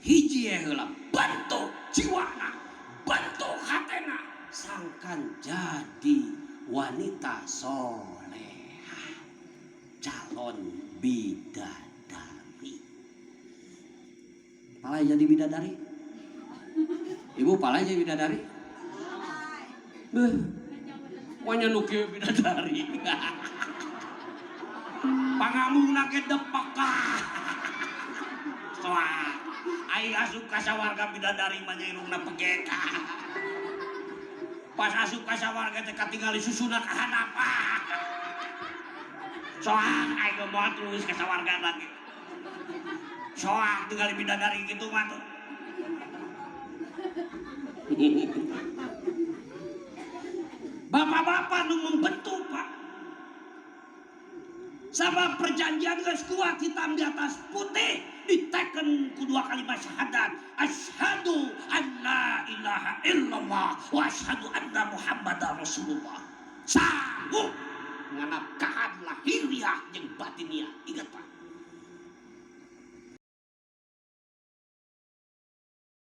hiji heula bentuk jiwana, bentuk hatena sangkan jadi wanita soleha, calon bidadari. Palai jadi bidadari? Ibu palai jadi bidadari? Beuh, wanya nu kieu bidadari. Pangamungna ge depek. Soal aing asup ka sawarga bidadari mah nya irungna pegeka. Pas asup ka sawarga teh katingali susuna ka handapa. Soal aing moal terus ka sawarga lagi. Soal tinggal bidadari gitu mah tuh. Bapak-bapak nu membentuk Pak. Sama perjanjian geus kuat hitam di atas putih diteken kedua kalimat syahadat asyhadu anna ilaha illallah wa asyhadu anna muhammadar rasulullah. Sanggup nganap kahad lahiriah jeung batiniah. Ingat Pak,